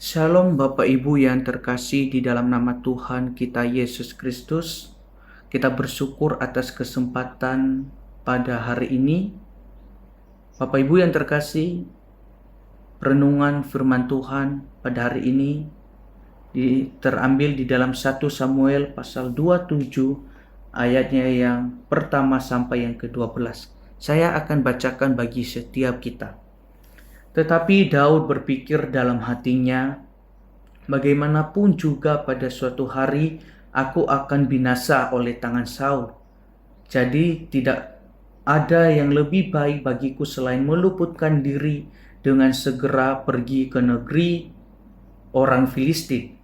Shalom Bapak Ibu yang terkasih di dalam nama Tuhan kita Yesus Kristus. Kita bersyukur atas kesempatan pada hari ini. Bapak Ibu yang terkasih, renungan firman Tuhan pada hari ini terambil di dalam 1 Samuel pasal 27 ayatnya yang pertama sampai yang ke-12. Saya akan bacakan bagi setiap kita. Tetapi Daud berpikir dalam hatinya, bagaimanapun juga pada suatu hari aku akan binasa oleh tangan Saul. Jadi tidak ada yang lebih baik bagiku selain meluputkan diri dengan segera pergi ke negeri orang Filistin.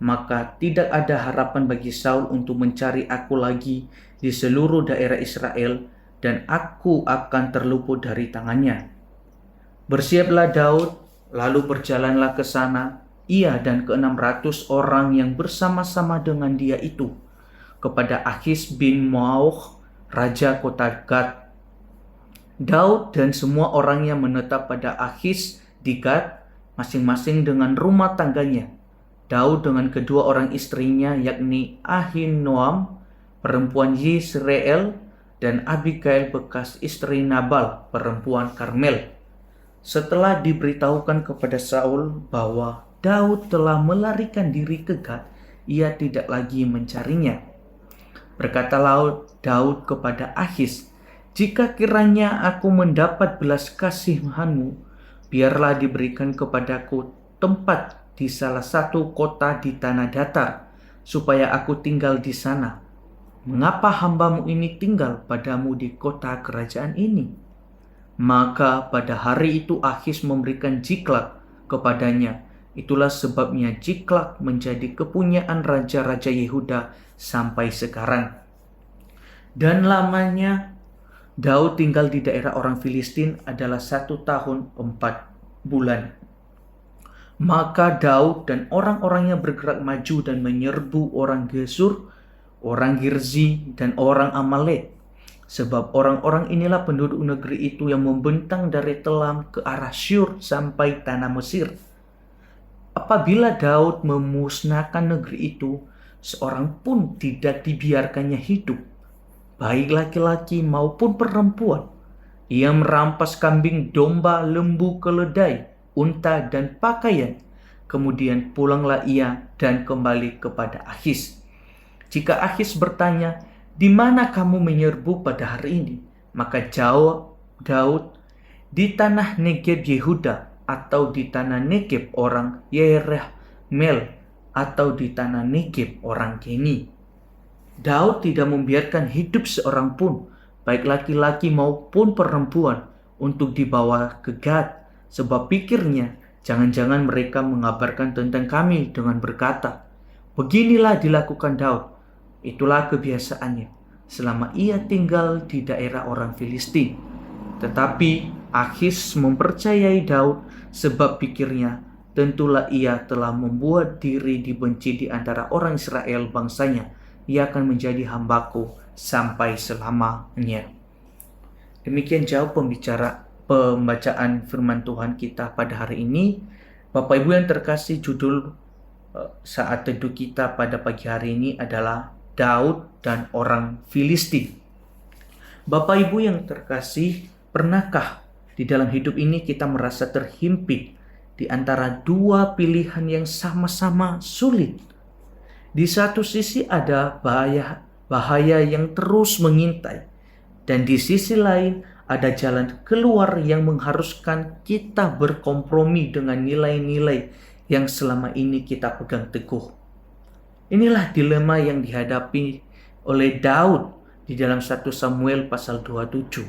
Maka tidak ada harapan bagi Saul untuk mencari aku lagi di seluruh daerah Israel, dan aku akan terluput dari tangannya. Bersiaplah Daud, lalu berjalanlah ke sana, ia dan ke-600 orang yang bersama-sama dengan dia itu, kepada Achis bin Mauch, raja kota Gad. Daud dan semua orangnya menetap pada Achis di Gad, masing-masing dengan rumah tangganya. Daud dengan kedua orang istrinya, yakni Ahinoam, perempuan Yisrael, dan Abigail bekas istri Nabal, perempuan Karmel. Setelah diberitahukan kepada Saul bahwa Daud telah melarikan diri ke Gad, ia tidak lagi mencarinya. Berkatalah Daud kepada Achis, "Jika kiranya aku mendapat belas kasihanmu, biarlah diberikan kepadaku tempat di salah satu kota di tanah datar, supaya aku tinggal di sana. Mengapa hambamu ini tinggal padamu di kota kerajaan ini?" Maka pada hari itu Achis memberikan Jiklak kepadanya. Itulah sebabnya Jiklak menjadi kepunyaan raja-raja Yehuda sampai sekarang. Dan lamanya Daud tinggal di daerah orang Filistin adalah 1 tahun 4 bulan. Maka Daud dan orang-orangnya bergerak maju dan menyerbu orang Gesur, orang Girzi, dan orang Amalek. Sebab orang-orang inilah penduduk negeri itu yang membentang dari Telam ke arah Syur sampai tanah Mesir. Apabila Daud memusnahkan negeri itu, seorang pun tidak dibiarkannya hidup, baik laki-laki maupun perempuan. Ia merampas kambing, domba, lembu, keledai, unta, dan pakaian. Kemudian pulanglah ia dan kembali kepada Achis. Jika Achis bertanya, "Di mana kamu menyerbu pada hari ini?" Maka jawab Daud, "Di tanah Negeb Yehuda, atau di tanah Negeb orang Yerahmeel, atau di tanah Negeb orang Keni." Daud tidak membiarkan hidup seorang pun, baik laki-laki maupun perempuan, untuk dibawa ke Gad, sebab pikirnya, jangan-jangan mereka mengabarkan tentang kami dengan berkata, "Beginilah dilakukan Daud." Itulah kebiasaannya selama ia tinggal di daerah orang Filistin. Tetapi Achis mempercayai Daud, sebab pikirnya, tentulah ia telah membuat diri dibenci di antara orang Israel bangsanya. Ia akan menjadi hambaku sampai selamanya. Demikian jauh pembacaan firman Tuhan kita pada hari ini. Bapak Ibu yang terkasih, judul saat teduh kita pada pagi hari ini adalah Daud dan orang Filistin. Bapak Ibu yang terkasih, pernahkah di dalam hidup ini kita merasa terhimpit di antara dua pilihan yang sama-sama sulit? Di satu sisi ada bahaya yang terus mengintai, dan di sisi lain ada jalan keluar yang mengharuskan kita berkompromi dengan nilai-nilai yang selama ini kita pegang teguh. Inilah dilema yang dihadapi oleh Daud di dalam 1 Samuel pasal 27.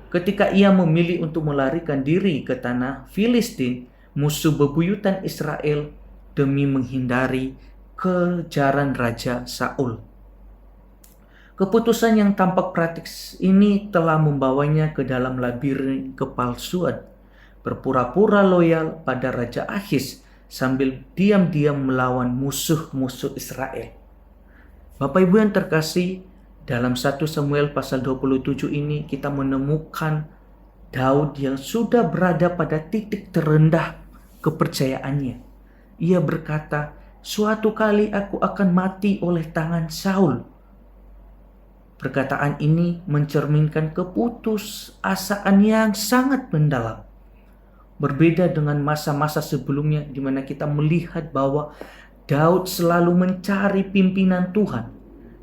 Ketika ia memilih untuk melarikan diri ke tanah Filistin, musuh bebuyutan Israel, demi menghindari kejaran Raja Saul. Keputusan yang tampak praktis ini telah membawanya ke dalam labirin kepalsuan, berpura-pura loyal pada Raja Achis sambil diam-diam melawan musuh-musuh Israel. Bapak Ibu yang terkasih, dalam 1 Samuel pasal 27 ini kita menemukan Daud yang sudah berada pada titik terendah kepercayaannya. Ia berkata, "Suatu kali aku akan mati oleh tangan Saul." Perkataan ini mencerminkan keputusasaan yang sangat mendalam. Berbeda dengan masa-masa sebelumnya di mana kita melihat bahwa Daud selalu mencari pimpinan Tuhan.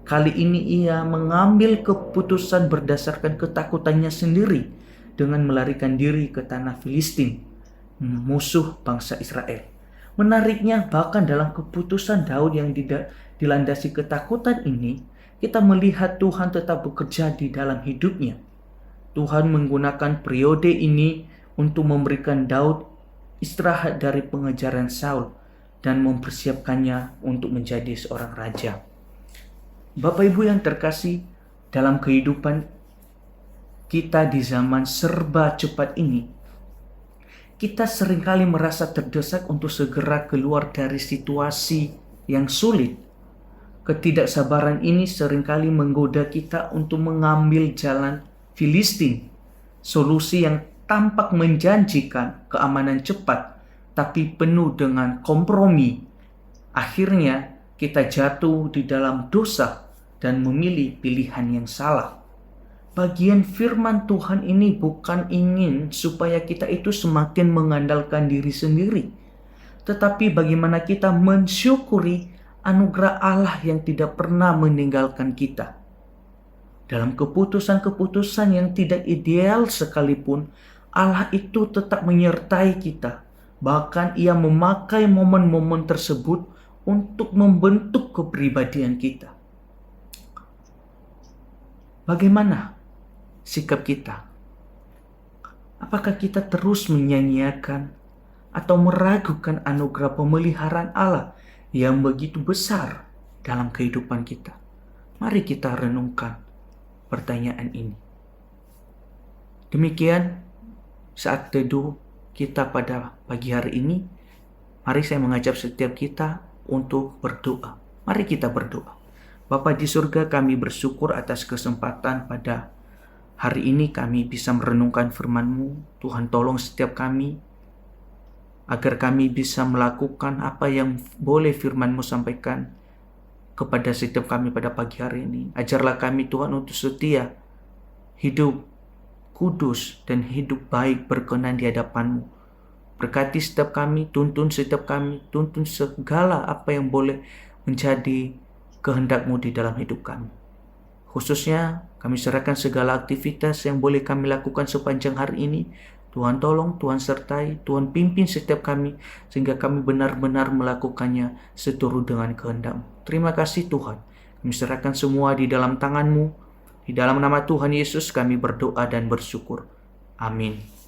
Kali ini ia mengambil keputusan berdasarkan ketakutannya sendiri dengan melarikan diri ke tanah Filistin, musuh bangsa Israel. Menariknya, bahkan dalam keputusan Daud yang dilandasi ketakutan ini, kita melihat Tuhan tetap bekerja di dalam hidupnya. Tuhan menggunakan periode ini untuk memberikan Daud istirahat dari pengejaran Saul dan mempersiapkannya untuk menjadi seorang raja. Bapak Ibu yang terkasih, dalam kehidupan kita di zaman serba cepat ini, kita seringkali merasa terdesak untuk segera keluar dari situasi yang sulit. Ketidaksabaran ini seringkali menggoda kita untuk mengambil jalan Filistin, solusi yang tampak menjanjikan keamanan cepat, tapi penuh dengan kompromi. Akhirnya kita jatuh di dalam dosa dan memilih pilihan yang salah. Bagian firman Tuhan ini bukan ingin supaya kita itu semakin mengandalkan diri sendiri, tetapi bagaimana kita mensyukuri anugerah Allah yang tidak pernah meninggalkan kita. Dalam keputusan-keputusan yang tidak ideal sekalipun, Allah itu tetap menyertai kita. Bahkan Ia memakai momen-momen tersebut untuk membentuk kepribadian kita. Bagaimana sikap kita? Apakah kita terus menyanyiakan atau meragukan anugerah pemeliharaan Allah yang begitu besar dalam kehidupan kita? Mari kita renungkan pertanyaan ini. Demikian saat teduh kita pada pagi hari ini. Mari saya mengajak setiap kita untuk berdoa. Mari kita berdoa. Bapa di surga, kami bersyukur atas kesempatan pada hari ini kami bisa merenungkan firman-Mu. Tuhan, tolong setiap kami agar kami bisa melakukan apa yang boleh firman-Mu sampaikan kepada setiap kami pada pagi hari ini. Ajarlah kami Tuhan untuk setia, hidup kudus dan hidup baik berkenan di hadapan-Mu. Berkati setiap kami, tuntun setiap kami, tuntun segala apa yang boleh menjadi kehendak-Mu di dalam hidup kami. Khususnya kami serahkan segala aktivitas yang boleh kami lakukan sepanjang hari ini. Tuhan tolong, Tuhan sertai, Tuhan pimpin setiap kami sehingga kami benar-benar melakukannya seturut dengan kehendak-Mu. Terima kasih Tuhan. Kami serahkan semua di dalam tangan-Mu. Di dalam nama Tuhan Yesus kami berdoa dan bersyukur. Amin.